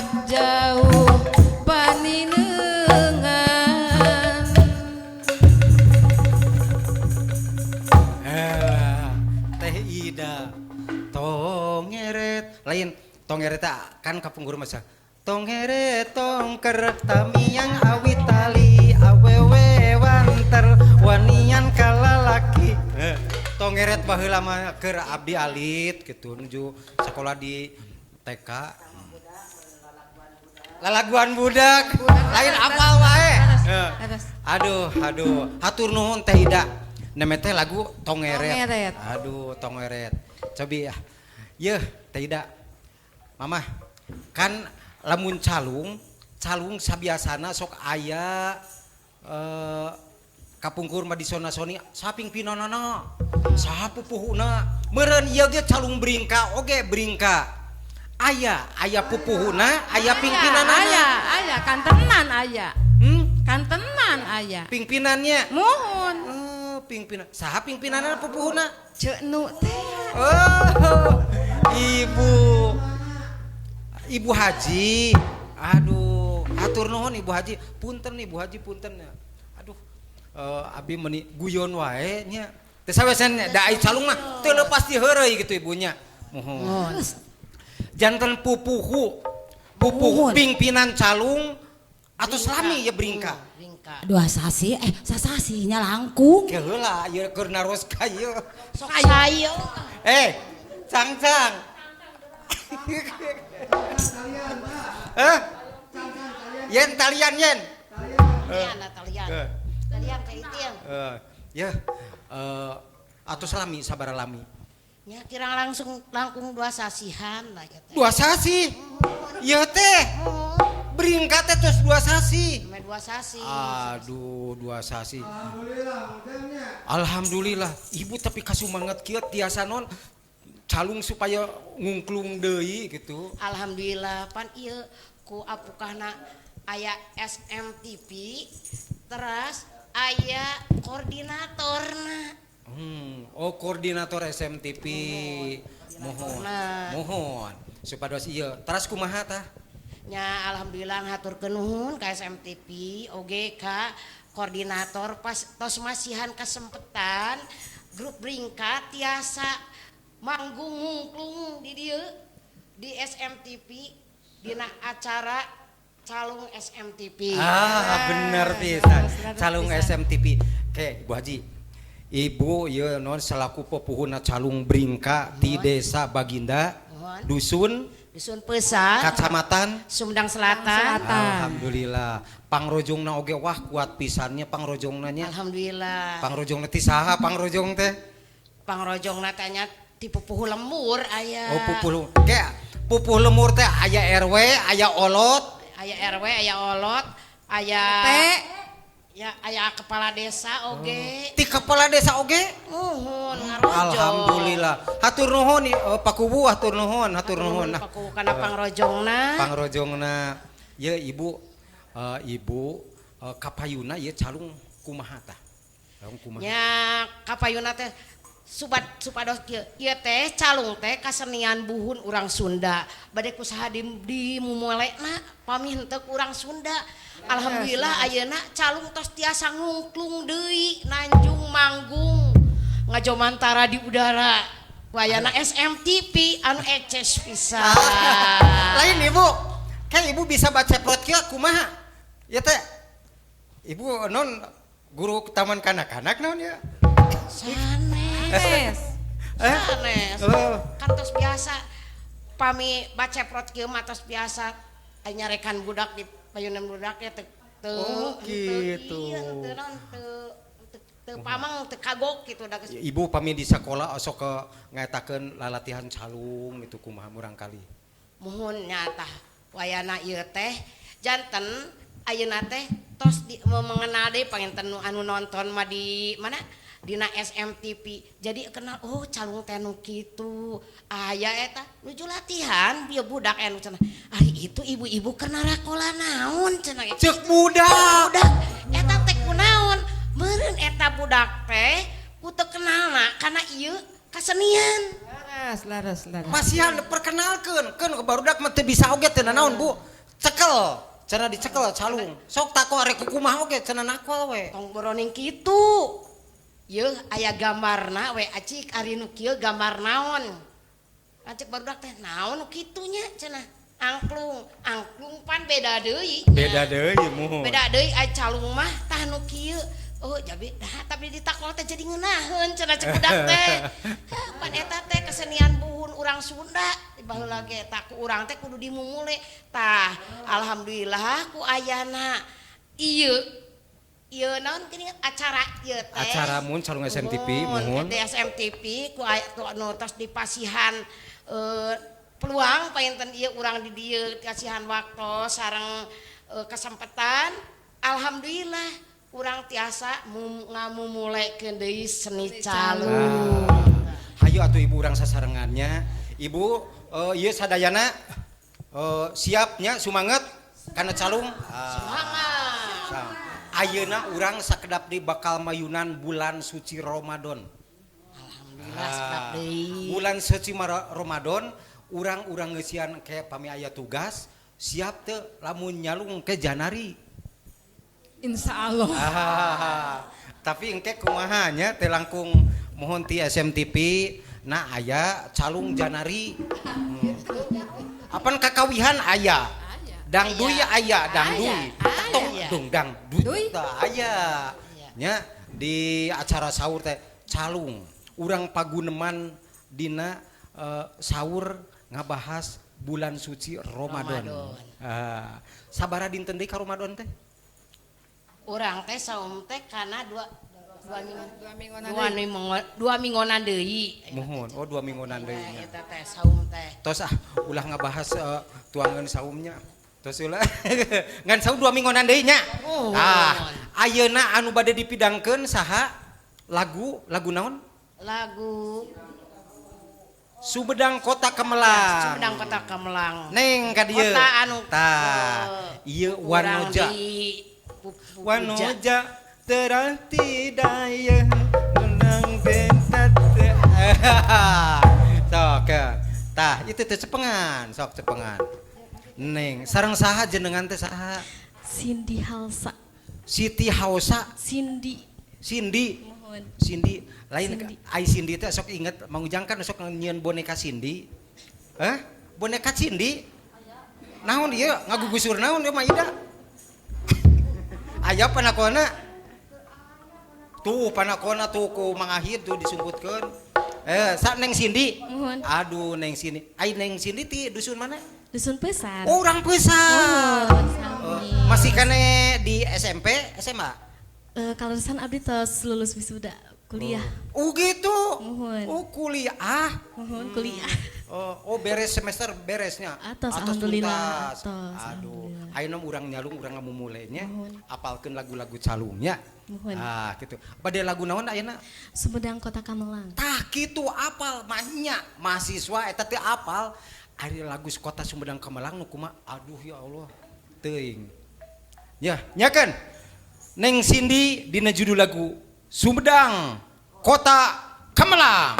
jarak jauh paninengan. Teh Ida tongeret lain tongeret kan kapunggur masa tongeret tongker tamiang awit tali awewe wanter wanian kalalaki tongeret baheula mah keur abdi alit gitu nuju sekolah di TK lalaguan budak lain apa wae aduh hatur nuhun Teh Ida neme teh lagu tongeret aduh tongeret cobi ya yeuh Teh Ida Mama kan lamun calung sabiasana sok aya kapungkur mah disona-soni saping pinonana sapupuhuna meureun ieu ge calung bringka oge bringka aya pupuhuna aya pingpinanana aya kantenan aya kantenan aya pingpinannya mohon pingpinan saha pingpinanana pupuhuna ceuk nu teh oh Ibu Haji, aduh, atur nuhun Ibu Haji, punten Ibu Haji punten ya, aduh, abi meni guyon wae nya, teu sawesan da ai calung mah teu leupas di heureuy gitu ibunya, mohon, janten pupuhu pingpinan calung atau selami ya bringka, dua sasi sasasinya langkung, keheula ieu keur naros ka ieu, sok sayo, cang. Yen talian yen. Talian kayak itu ya. Atus lami sabar lami. Ya kira langkung dua sasihan lah gitu. Dua sasi. Ieu teh. Beringkat teh terus dua sasi. Dua sasi. Aduh, dua sasi. Alhamdulillah. Ibu tapi kasumanget kieu tiasa non calung supaya ngungklung deui gitu. Alhamdulillah pan ieu ku apukahna aya SMTP terus aya koordinatorna. Oh koordinator SMTP. Mohon. Supados ieu. Teras kumaha tah? Nya alhamdulillah ngaturkeun nuhun ka SMTP oge ka koordinator pas tos masihan kesempetan grup bringkat tiasa manggung ngungklung di dieu di SMTP dina acara calung SMTP. Bener pisan. Calung SMTP. Oke, Ibu Haji. Ibu ieu non selaku pepuhuna calung bringka di Desa Baginda, dusun Pesat, Kecamatan Sumedang Selatan. Alhamdulillah. Pangrojongna oge wah kuat pisannya pangrojongna nya. Alhamdulillah. Pangrojongna ti saha pangrojong teh? Pangrojongna tanya di pupuh lemur aya. Oh pupuh lemur teh aya RW, aya olot, aya teh. Ya aya kepala desa oge. Ti kepala desa oge? Nuhun ngarojong. Alhamdulillah. Hatur nuhun Pakubu hatur nuhun. Pakubu kana pangrojongna. Pangrojongna. Ye Ibu kapayuna ye calung kumaha tah? Calung kumaha? Ya kapayuna teh supados ieu teh calung teh kasenian buhun urang Sunda bade kusaha di mumulena pami henteu urang Sunda. Alhamdulillah ayeuna calung tos tiasa ngungklung deui nanjung manggung ngajomantara di udara wayana SMTP anu eces pisan. Lain Ibu kan Ibu bisa baca plot kieu kumaha ya teh Ibu non guru taman kanak-kanak naon ya sanes kan tos biasa pami baca plot kieu mah tos biasa nyarekan budak di payunan budak ya teu gitu. Teu pamang teu kagok gitu da. Ibu pami di sekolah sok ke ngetakeun lalatihan calung gitu kumaha murang kali. Muhun nyata wayana ieu teh janten ayeuna teh tos mengenal deui panginten anu nonton mah di mana dina SMTP jadi kenal oh calung teh nu kitu aya eta nuju latihan bieu budak anu cenah ari itu ibu-ibu keur narakola naon cenah ceuk budak eta teh kunaon meureun eta budak teh ku teu kenalna kana ieu kasenian laras pasihan perkenalkeun keun ke barudak mah teu bisa oge teu naon Bu cekel cenah dicekel calung sok tako arek kumaha oge cenah nakol we tong boroning kitu yeuh aya gambarna we acik ari nu kieu gambar naon acik barudak teh naon nu kitunya cenah angklung pan beda deui muhun beda deui ai calung mah tah nu kieu oh jadi tapi ditakol teh jadi ngeunaheun cenah cek budak teh pan eta teh kesenian buhun urang Sunda baheula ge tah ku urang teh kudu dimumule tah alhamdulillah ku ayana ieu naon gini acara ieu teh acara mun calung SMTV muhun di SMTV ku anu tos dipasihan peluang painten ieu urang di dieu kasihan waktu sareng kesempatan alhamdulillah urang tiasa ngamumulikeun deui seni calung hayu atuh ibu urang sasarengannya ibu ieu sadayana siapnya sumanget kana calung semangat ayeuna urang sakedap di bakal mayunan bulan suci Ramadan alhamdulillah sedap deui bulan suci Ramadan urang ngeusian ke pami aya tugas siap teu lamun nyalung ke Janari Insya Allah. Tapi engke kumaha nya teh langkung mohon ti SMTV nah aya calung Janari apan kakawihan aya dangdui aya dangdui tong dong dangdui aya nya di acara sahur teh calung urang paguneman dina sahur ngabahas bulan suci Ramadan. Sabaraha dinten deui ka Ramadan teh? Urang teh saum teh kana dua minggunan deui. Muhun, oh 2 minggunan deui nya. Eta teh saum teh. Tos ulah ngabahas tuangan saumnya. Tos ulah ngan saum 2 minggunan deui nya. Ayeuna anu bade dipidangkeun saha? Lagu naon? Lagu Sumedang Kota Kemelang. Sumedang Kota Kemelang. Neng ka dieu. Kota anu ieu Wanoja. Wanoja teranti daya menang bentat. Sok. Tah itu teh cepengan, sok cepengan. Neng, sareng saha jenengan teh saha? Cindy Halsa. Siti Hausa. Cindy. Mohon. Cindy lain ai Cindy teh sok inget mangujangkan sok nyieun boneka Cindy. Boneka Cindy? Naon ieu ngagugusur naon ieu mah Ida? Aya panakona. Tuh panakona tuh ku mangahid tuh disungkutkeun. Sa Neng Cindy. Mohon. Aduh Neng Cindy. Ai Neng Cindy ti dusun mana? Dusun Pesan. Oh, orang Pesan. Mohon. Masih kene di SMP, SMA? Kalau dusan abdi tos lulus wisuda kuliah. Oh gitu. Mohon. Oh kuliah. Mohon kuliah. Oh beres semester beresnya. Atos alhamdulillah. Tuntas. Atos. Aduh, ayeuna urang nyalung urang ngamumulenya. Mohon. Apalkeun lagu-lagu calungnya. Mohon. Gitu. Bade lagu naon ayeuna? Sumedang Kota Kemelang. Tah kitu apal mahnya mahasiswa eta teh apal. Ari lagu Kota Sumedang Kemelang nu kumaha? Aduh ya Allah. Teuing. Ya, nyakeun. Neng Cindy dina judul lagu Sumedang Kota Kemelang.